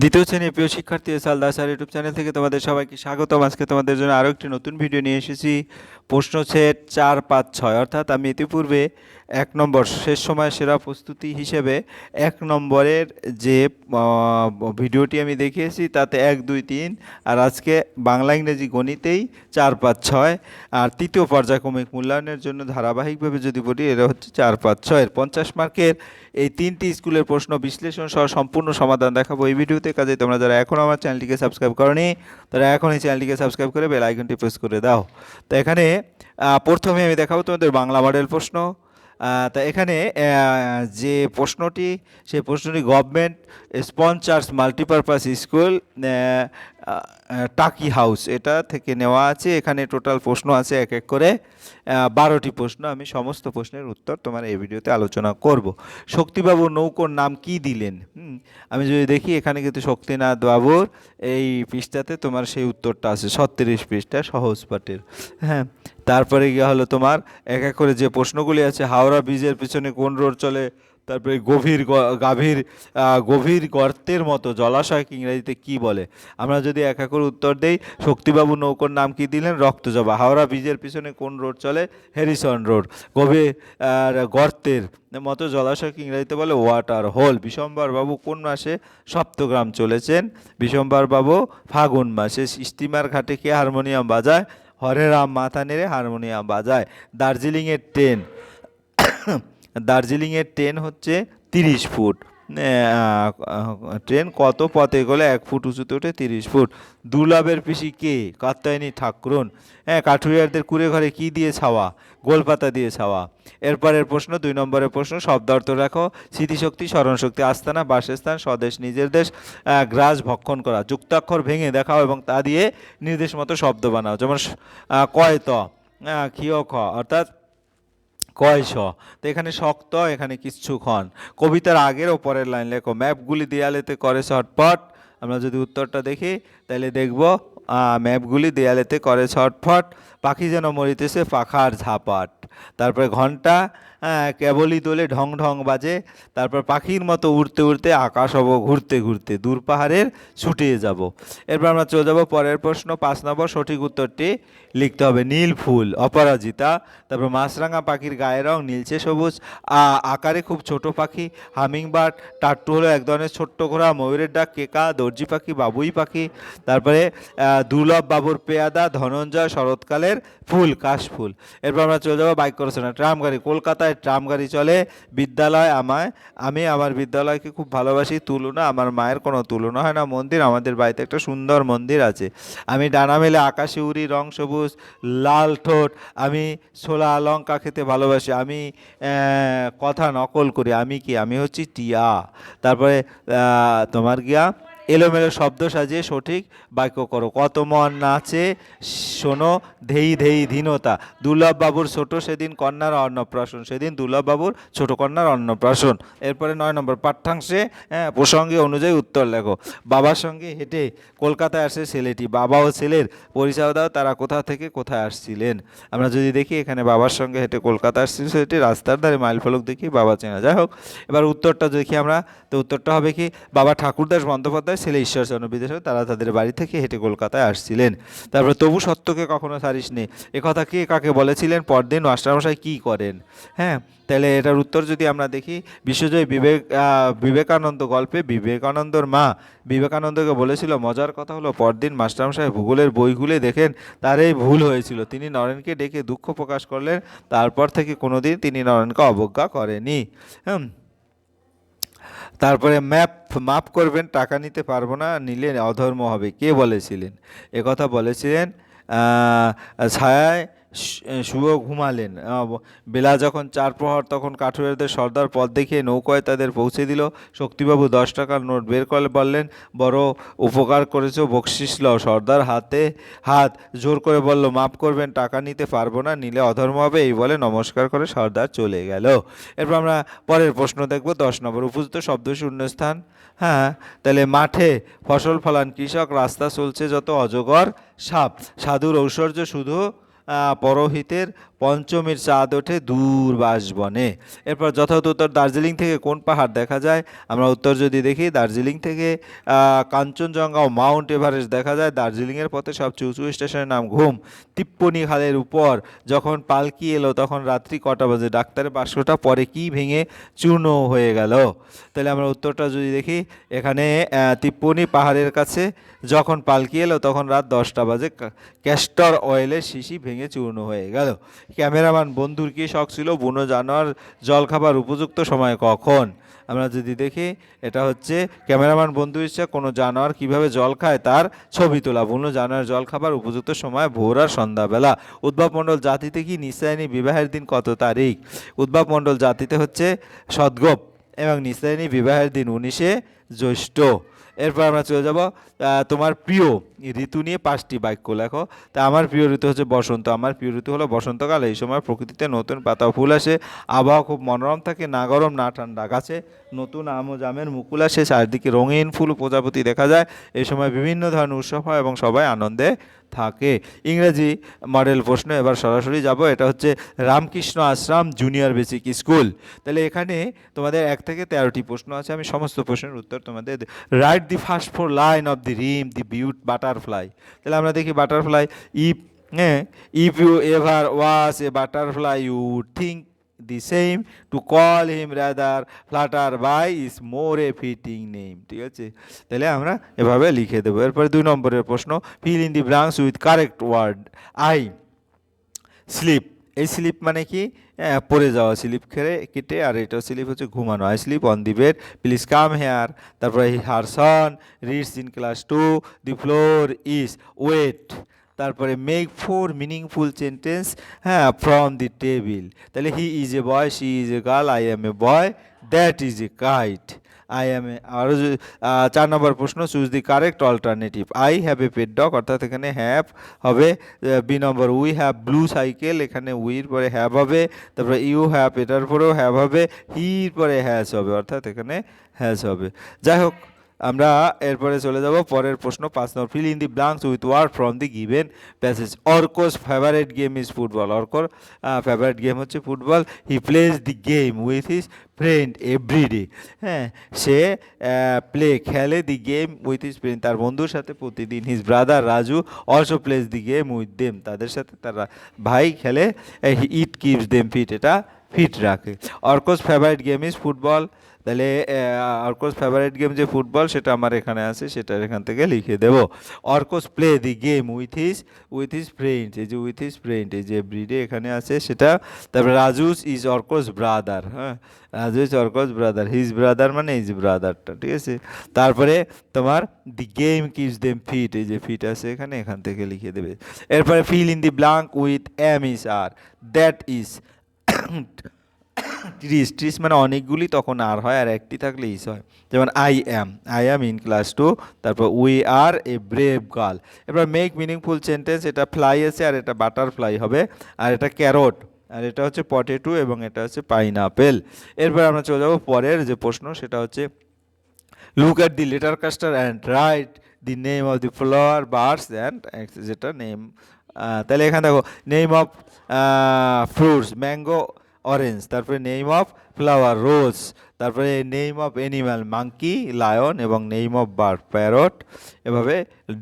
দ্বিতীয় শ্রেণীর প্রিয় শিক্ষার্থী এসআল দাস আর ইউটিউব চ্যানেল থেকে তোমাদের সবাইকে স্বাগতম। আজকে তোমাদের জন্য আরও একটি নতুন ভিডিও নিয়ে এসেছি। প্রশ্ন সেট 4, 5, 6, অর্থাৎ আমি ইতিপূর্বে 1 নম্বর শেষ সময় সেরা প্রস্তুতি হিসেবে 1 নম্বরের যে ভিডিওটি আমি দেখিয়েছি তাতে 1, 2, 3 আর আজকে বাংলা ইংরেজি গণিতেই 4, 5, 6 আর তৃতীয় পর্যায়ক্রমিক মূল্যায়নের জন্য ধারাবাহিকভাবে যদি বলি এরা হচ্ছে 4, 5, 6 এর 50 মার্কের এই 3টি স্কুলের প্রশ্ন বিশ্লেষণ সহ সম্পূর্ণ সমাধান দেখাবো এই ভিডিওতে। কাজে তোমরা যারা এখন আমার চ্যানেলটিকে সাবস্ক্রাইব করোনি তারা এখন এই চ্যানেলটিকে সাবস্ক্রাইব করে বেল আইকনটি প্রেস করে দাও। তো এখানে প্রথমে আমি দেখাবো তোমাদের বাংলা মডেল প্রশ্ন। তা এখানে যে প্রশ্নটি সেই প্রশ্নটি গভর্নমেন্ট স্পন্সার্স মাল্টিপারপাস স্কুল টাকি হাউস এটা থেকে নেওয়া আছে। এখানে টোটাল প্রশ্ন আছে এক এক করে 12টি প্রশ্ন। আমি সমস্ত প্রশ্নের উত্তর তোমার এই ভিডিওতে আলোচনা করব। শক্তিবাবু নৌকোর নাম কি দিলেন? আমি যদি দেখি এখানে কিন্তু শক্তিনাথ বাবুর এই পৃষ্ঠাতে তোমার সেই উত্তরটা আছে 36 পৃষ্ঠা সহজ পাঠের। হ্যাঁ, তারপরে গিয়ে হলো তোমার এক এক করে যে প্রশ্নগুলি আছে। হাওড়া ব্রিজের পিছনে কোন রোড চলে? তারপরে গভীর গর্তের মতো জলাশয়কে ইংরেজিতে কি বলে? আমরা যদি এক এক করে উত্তর দেই, শক্তিবাবু নৌকোর নাম কি দিলেন? রক্তজবা। হাওড়া ব্রিজের পিছনে কোন রোড চলে? Harrison road. গভীর গর্তের মতো জলাশয়কে ইংরেজিতে বলে ওয়াটার হোল। বিশম্বর বাবু কোন মাসে সপ্তগ্রাম চলেছেন? বিশম্বর বাবু ফাগুন মাসে। স্টিমার ঘাটে কে হারমোনিয়াম বাজায়? হরে রাম মাথা নেড়ে হারমোনিয়াম বাজায়। দার্জিলিংয়ের ট্রেন হচ্ছে 30 ফুট। ট্রেন কত পথে গেলে 1 ফুট উঁচুতে ওঠে? 30 ফুট। দুর্লভের পিসি কে? কাত্যায়নী ঠাকুরন। হ্যাঁ, কাঠুরিয়ারদের কুড়ে ঘরে কি দিয়ে ছাওয়া? গোলপাতা দিয়ে ছাওয়া। এরপরের প্রশ্ন 2 নম্বরের প্রশ্ন, শব্দার্থ রাখো। স্মৃতিশক্তি, স্মরণশক্তি, আস্তানা, বাসস্থান, স্বদেশ, নিজের দেশ, গ্রাস, ভক্ষণ করা। যুক্তাক্ষর ভেঙে দেখাও এবং তা দিয়ে নির্দেশ মতো শব্দ বানাও। যেমন কয় ত, ক্ষিয় খ, অর্থাৎ কয়শ। তো এখানে শক্ত, এখানে কিচ্ছুক্ষণ। কবিতার আগের ও পরের লাইন লেখো। ম্যাপগুলি দেয়ালেতে করে ছটফট। আমরা যদি উত্তরটা দেখি তাহলে দেখব ম্যাপগুলি দেয়ালেতে করে ছটফট। পাখি যেন মরিতেছে পাখার ঝাপট। তারপরে ঘন্টা কেবলই দোলে ঢং ঢং বাজে। তারপর পাখির মতো উড়তে উড়তে আকাশ হব ঘুরতে ঘুরতে, দূর পাহাড়ের ছুটিয়ে যাব। এরপর আমরা চলে যাব পরের প্রশ্ন 5 নম্বর। সঠিক উত্তরটি লিখতে হবে। নীল ফুল, অপরাজিতা। তারপর মাছরাঙা পাখির গায়ের রং নীলচে সবুজ। আকারে খুব ছোট পাখি হামিংবার্ড। টাট্টু হলো এক ধরনের ছোট্ট ঘোড়া। ময়ূরের ডাক কেকা। দর্জি পাখি বাবুই পাখি। তারপরে দুর্লভ বাবুর পেয়াদা। ধনঞ্জয় শরৎকালের ফুল কাশফুল। এরপর আমরা চলে যাবো বাক্য রচনা। ট্রাম গাড়ি, কলকাতায় ট্রাম গাড়ি চলে। বিদ্যালয়, আমি আমার বিদ্যালয়কে খুব ভালোবাসি। তুলনা, আমার মায়ের কোনো তুলনা হয় না। মন্দির, আমাদের বাড়িতে একটা সুন্দর মন্দির আছে। আমি ডানা মেলে আকাশে উড়ি, রং সবুজ লাল ঠোঁট। আমি ছোলা লঙ্কা খেতে ভালোবাসি। আমি কথা নকল করি। আমি কি? আমি হচ্ছি টিয়া। তারপরে তোমার গিয়া এলোমেলো শব্দ সাজিয়ে সঠিক বাক্য করো। কত মন নাচে শোনো ধেই ধেই ধীনতা। দুর্লভবাবুর ছোট সেদিন কন্যার অন্নপ্রাশন। সেদিন দুর্লভবাবুর ছোট কন্যার অন্নপ্রাশন। এরপরে 9 নম্বর পাঠ্যাংশে প্রসঙ্গে অনুযায়ী উত্তর লেখো। বাবার সঙ্গে হেঁটে কলকাতায় আসে ছেলেটি। বাবা ও ছেলের পরিচয় দাও, তারা কোথা থেকে কোথায় আসছিলেন? আমরা যদি দেখি এখানে বাবার সঙ্গে হেঁটে কলকাতা আসছিল সেটি, রাস্তার ধারে মাইল ফলক দেখি বাবা চেনা। যাই হোক, এবার উত্তরটা দেখি আমরা। তো উত্তরটা হবে কি? বাবা ঠাকুরদাস বন্দ্যোপাধ্যায়, ছেলে ঈশ্বরচন্দ্র বিদ্যাসাগর, তারা তাদের বাড়ি থেকে হেঁটে কলকাতায় আসছিলেন। তারপরে তবু সত্যকে কখনো ছাড়িস নি, একথা কে কাকে বলেছিলেন? পরদিন মাস্টারমশাই কী করেন? হ্যাঁ, তাহলে এটার উত্তর যদি আমরা দেখি, বিশ্বজয় বিবেকানন্দ গল্পে বিবেকানন্দর মা বিবেকানন্দকে বলেছিল, মজার কথা হলো পরদিন মাস্টারমশাই ভূগোলের বই খুলে দেখেন তার এই ভুল হয়েছিল। তিনি নরেনকে ডেকে দুঃখ প্রকাশ করলেন। তারপর থেকে কোনোদিন তিনি নরেনকে অবজ্ঞা করেনি। তারপরে মাপ করবেন, টাকা নিতে পারবো না, নিলে অধর্ম হবে, কে বলেছিলেন? একথা বলেছিলেন ছায়ায় শুয়ে ঘুমালেন। বেলা যখন 4 প্রহর তখন কাঠুরিয়াদের সর্দার পথ দেখিয়ে নৌকায় তাদের পৌঁছে দিল। শক্তিবাবু 10 টাকার নোট বের করে বললেন, বড় উপকার করেছো, বকশিস লও। সর্দার হাত জোর করে বলল, মাপ করবেন, টাকা নিতে পারবো না, নিলে অধর্ম হবে। এই বলে নমস্কার করে সর্দার চলে গেল। এরপর আমরা পরের প্রশ্ন দেখব 10 নম্বর। উপযুক্ত শব্দ শূন্যস্থান। হ্যাঁ, তাহলে মাঠে ফসল ফলান কৃষক, রাস্তা চলছে যত অজগর সাপ। সাধুর ঐশ্বর্য শুধু পরহিতের পঞ্চমীর চাঁদ ওঠে দূর বাঁশবনে। এরপর যথাযথ উত্তর, দার্জিলিং থেকে কোন পাহাড় দেখা যায়? আমরা উত্তর যদি দেখি, দার্জিলিং থেকে কাঞ্চনজঙ্ঘা ও মাউন্ট এভারেস্ট দেখা যায়। দার্জিলিংয়ের পথে সবচেয়ে উঁচু স্টেশনের নাম ঘুম। তিপ্পনি খালের উপর যখন পালকি এলো তখন রাত্রি কটা বাজে? ডাক্তারের বাক্সটা পরে কি ভেঙে চূর্ণ হয়ে গেল? তাহলে আমরা উত্তরটা যদি দেখি, এখানে তিপ্পনি পাহাড়ের কাছে যখন পালকি এলো তখন রাত 10টা বাজে, ক্যাস্টর অয়েলের শিশি ভেঙে চূর্ণ হয়ে গেল। ক্যামেরাম্যান বন্ধুর কি শখ ছিল? বুনো জানোয়ার জল খাবার উপযুক্ত সময় কখন? আমরা যদি দেখি, এটা হচ্ছে ক্যামেরাম্যান বন্ধু ইচ্ছা কোনো জানোয়ার কিভাবে জল খায় তার ছবি তোলা। বুনো জানোয়ার জল খাবার উপযুক্ত সময় ভোর আর সন্ধ্যাবেলা। উদ্ভব মণ্ডল জাতিতে কি নিঃশ্বায়নী বিবাহের দিন কত তারিখ? উদ্ভব মণ্ডল জাতিতে হচ্ছে সদ্গোপ এবং নিঃশ্বায়নী বিবাহের দিন 19শে জ্যৈষ্ঠ। এরপর আমরা চলে যাব তোমার প্রিয় ঋতু নিয়ে 5টি বাক্য লেখো। তা আমার প্রিয় ঋতু হচ্ছে বসন্ত। আমার প্রিয় ঋতু হলো বসন্তকাল। এই সময় প্রকৃতিতে নতুন পাতা ফুল আসে, আবহাওয়া খুব মনোরম থাকে, না গরম না ঠান্ডা। গাছে নতুন আম ও জামের মুকুল আসে, চারদিকে রঙিন ফুল প্রজাপতি দেখা যায়। এই সময় বিভিন্ন ধরনের উৎসব হয় এবং সবাই আনন্দে থাকে। ইংরেজি মডেল প্রশ্ন এবার সরাসরি যাব। এটা হচ্ছে রামকৃষ্ণ আশ্রম জুনিয়র বেসিক স্কুল। তাহলে এখানে তোমাদের 1 থেকে 13টি প্রশ্ন আছে, আমি সমস্ত প্রশ্নের উত্তর তোমাদের। Write the first 4 line of the rim the beautiful butterfly. তাহলে আমরা দেখি butterfly, if you ever was a butterfly you would think the same, to call him rather flutter by is more a fitting name। ঠিক আছে, তাহলে আমরা এভাবে লিখে দেবো। এরপরে 2 নম্বরের প্রশ্ন, fill in the blanks with correct word। I slip, এই স্লিপ মানে কি? পড়ে যাওয়া, স্লিপ কেটে, আর এটা স্লিপ হচ্ছে ঘুমানো। I sleep on the bed, please come here. তারপরে her son reads in class 2, the floor is wet. তারপরে make 4 meaningful sentence from the table. তাহলে he is a boy, she is a girl, I am a boy, that is a kite. I am a. আরও 4 number প্রশ্ন, choose the correct alternative. I have a pet dog, অর্থাৎ এখানে have হবে। B number, we have blue cycle, এখানে উইর পরে have হবে। তারপরে you have, এটার পরেও হ্যাভ হবে। হির পরে হ্যাজ হবে, অর্থাৎ এখানে হ্যাজ হবে। যাই হোক, আমরা এরপরে চলে যাব পরের প্রশ্ন 5 number, fill in the blanks with word from the given passage. Arko's favourite game is football. অর্কর ফেভারিট গেম হচ্ছে football. He plays the game with his friend everyday. সে খেলে the game with his friend, তার বন্ধুর সাথে প্রতিদিন। His brother Raju also plays the game with them, তাদের সাথে তার ভাই খেলে। ইট কিপস দেম ফিট, এটা ফিট রাখে। Arko's favourite game is football. তাহলে অর্কস ফেভারিট গেম যে ফুটবল সেটা আমার এখানে আছে, সেটা এখান থেকে লিখে দেব। Arko's play the game with his friend, এই যে উইথ হিজ ফ্রেন্ড, এই যে এভরিডে এখানে আছে সেটা। তারপরে Raju's is Arko's brother. Raju is Arko's brother, his brother মানে এই যে ব্রাদারটা, ঠিক আছে। তারপরে তোমার the game keeps them fit, এই যে ফিট আছে এখানে, এখান থেকে লিখে দেবে। এরপরে fill in the blank with am is are, that is trees মানে অনেকগুলি, তখন আর হয়, আর একটি থাকলে ইস হয়। যেমন আই অ্যাম ইন ক্লাস 2, তারপর we are A brave girl. এবার মেক মিনিংফুল সেন্টেন্স, এটা ফ্লাই আছে আর এটা বাটারফ্লাই হবে, আর এটা ক্যারট, আর এটা হচ্ছে পটেটো, এবং এটা হচ্ছে পাইনাপেল। এরপর আমরা চলে যাবো পরের যে প্রশ্ন, সেটা হচ্ছে look at the letter cluster and write the name of the flower birds and, যেটা নেম। তাহলে এখানে দেখো, name of fruits mango orange, তারপরে নেম অফ ফ্লাওয়ার রোজ, তারপরে name of animal monkey lion, এবং নেম অফ বার্ড প্যারট, এভাবে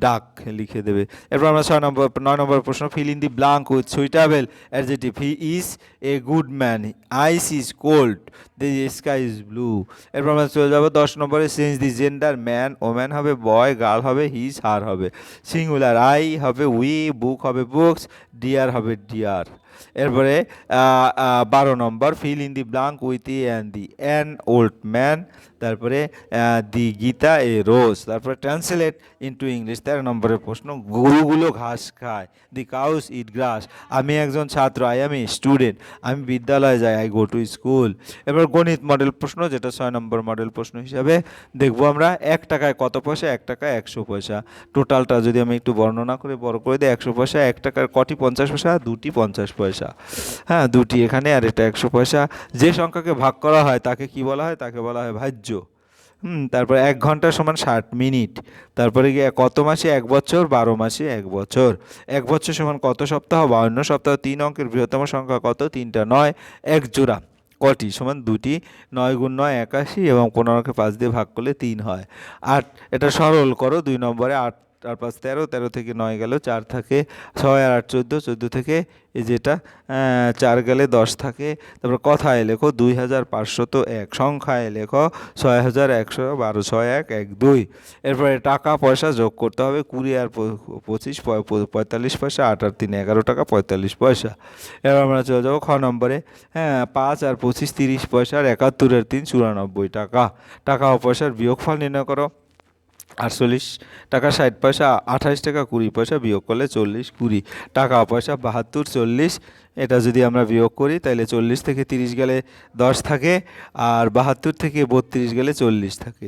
ডাক লিখে দেবে। এরপর আমরা 9 নম্বর প্রশ্ন, fill in the blank with suitable adjective. He is a good man, ice is cold, the sky is blue. এরপর আমরা চলে যাবো 10 নম্বরে, change the gender, man woman হবে, বয় গার্ল হবে, হিজ হার হবে। সিঙ্গুলার, আই হবে উই, বুক হবে বুকস, ডিয়ার হবে ডিয়ার। এরপরে 12 number, fill in the blank with an old man, তারপরে দি গীতা এ রোজ, তারপরে ট্রান্সলেট ইনটু ইংলিশ। 13 নম্বরের প্রশ্ন, গরুগুলো ঘাস খায়, দি কাউস ইট গ্রাস। আমি একজন ছাত্র, আই এম এ স্টুডেন্ট, আমি বিদ্যালয়ে যাই, আই গো টু স্কুল। এবার গণিত মডেল প্রশ্ন, যেটা 6 নম্বর মডেল প্রশ্ন হিসাবে দেখবো আমরা। 1 টাকায় কত পয়সা? 1 টাকায় 100 পয়সা। টোটালটা যদি আমি একটু বর্ণনা করে বড় করে দিই, 100 পয়সা, 1 টাকার কটি 50 পয়সা? 2টি 50 পয়সা, 2টি এখানে, আর এটা 100 পয়সা। যে সংখ্যাকে ভাগ করা হয় তাকে কি বলা হয়? তাকে বলা হয় ভাজ্য। তারপর 1 ঘন্টা সমান 60 মিনিট। তারপরে গিয়ে কত মাসে 1 বছর, 12 মাসে 1 বছর। 1 বছর সমান কত সপ্তাহ, 52 সপ্তাহ। 3 অঙ্কের বৃহত্তম সংখ্যা কত, 3টা। 9 এক জোড়া কটি, সমান 2টি। 9 গুণ 9 81 এবং 15কে 5 দিয়ে ভাগ করলে 3 হয়। 8, এটা সরল করো 2 নম্বরে। 8 আর 5 13, 13 থেকে 9 গেল 4 থাকে, 6 আর 8 14, 14 থেকে এই যেটা 4 গেলে 10 থাকে। তারপর কথায় লেখো 2501, সংখ্যায় লেখো 6112, 6112। এরপরে টাকা পয়সা যোগ করতে হবে, 20 আর 25 45 পয়সা, 8 আর 3 11 টাকা 45 পয়সা। এবার আমরা চলে যাবো খ নম্বরে। 5 আর 25 30 পয়সা, আর 71 আর 3 94 টাকা। টাকা ও পয়সার বিয়োগফল নির্ণয় করো। 48 টাকা 60 পয়সা, 28 টাকা 20 পয়সা বিয়োগ করলে 40 20। টাকা ও পয়সা 72 40, এটা যদি আমরা বিয়োগ করি তাহলে 40 থেকে 30 গেলে 10 থাকে, আর 72 থেকে 32 গেলে 40 থাকে।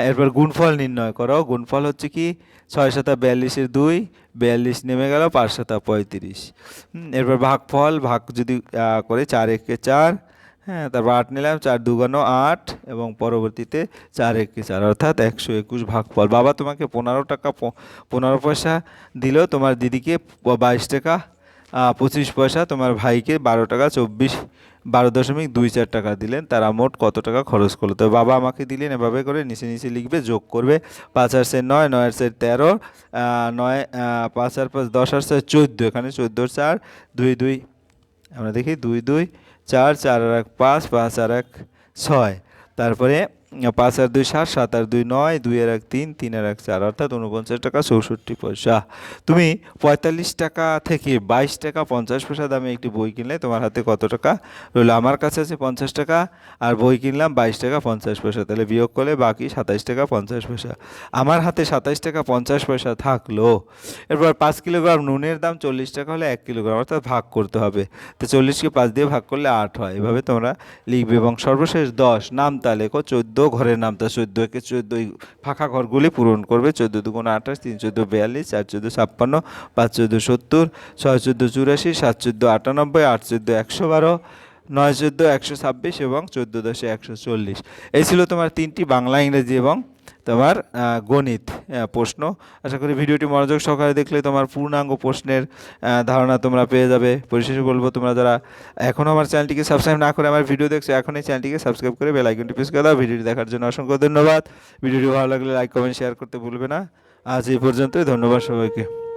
এরপর গুণফল নির্ণয় করো। গুণফল হচ্ছে কি, 6 7 42-এর 2, 42 নেমে গেল, 5 7 35। এরপর ভাগফল, ভাগ যদি করে 4 1 4, তারপর 8 নিলাম, 4 2 8, এবং পরবর্তীতে 4 1 4, অর্থাৎ 121 ভাগফল। বাবা তোমাকে 15 টাকা 15 পয়সা দিল, তোমার দিদিকে 22 টাকা 25 পয়সা, তোমার ভাইকে 12 টাকা 12.24 টাকা দিলেন। তারা মোট কত টাকা খরচ করলো? তো বাবা আমাকে দিলেন, এভাবে করে নিচে নিচে লিখবে, যোগ করবে। 5 আর 4 9, 9 আর 4 13, 9 5 আর 5 10 আর 4 14, এখানে 14 4 2 2, আমরা দেখি 2 2 4, 4 আর 1 5, 5 আর 1 6, তারপরে 5 আর 2 7, 7 আর 2 9, 2 আর 1 3, 3 আর 1 4, অর্থাৎ 49 টাকা 64 পয়সা। তুমি 45 টাকা থেকে 22 টাকা 50 পয়সা দামে একটি বই কিনলে, তোমার হাতে কত টাকা রইল? আমার কাছে আছে 50 টাকা, আর বই কিনলাম 22 টাকা 50 পয়সা, তাহলে বিয়োগ করলে বাকি 27 টাকা 50 পয়সা। আমার হাতে 27 টাকা 50 পয়সা থাকলো। এরপর 5 কিলোগ্রাম নুনের দাম 40 টাকা হলে 1 কিলোগ্রাম, অর্থাৎ ভাগ করতে হবে। তো 40কে 5 দিয়ে ভাগ করলে 8 হয়। এভাবে তোমরা লিখবে। এবং সর্বশেষ 10, নামতা লেখো। 14 ঘরের নামতা, 14 একে 14, ফাঁকা ঘরগুলি পূরণ করবে। 14 2 28, 3 14 42, 4 14 56, 5 14 70, 6 14 84, 7 14 98, 8 14 112, 9 14 126 এবং 14 10 140। এই ছিল তোমার 3টি বাংলা, ইংরেজি এবং তোমার গণিত প্রশ্ন। আশা করি ভিডিওটি মনোযোগ সহকারে দেখলে তোমার পূর্ণাঙ্গ প্রশ্নের ধারণা তোমরা পেয়ে যাবে। পরিশেষে বলবো, তোমরা যারা এখনও আমার চ্যানেলটিকে সাবস্ক্রাইব না করে আমার ভিডিও দেখছো, এখনই চ্যানেলটিকে সাবস্ক্রাইব করে বেল আইকনটি প্রেস করে দাও। ভিডিওটি দেখার জন্য অসংখ্য ধন্যবাদ। ভিডিওটি ভালো লাগলে লাইক কমেন্ট শেয়ার করতে ভুলবে না। আজ এই পর্যন্তই, ধন্যবাদ সবাইকে।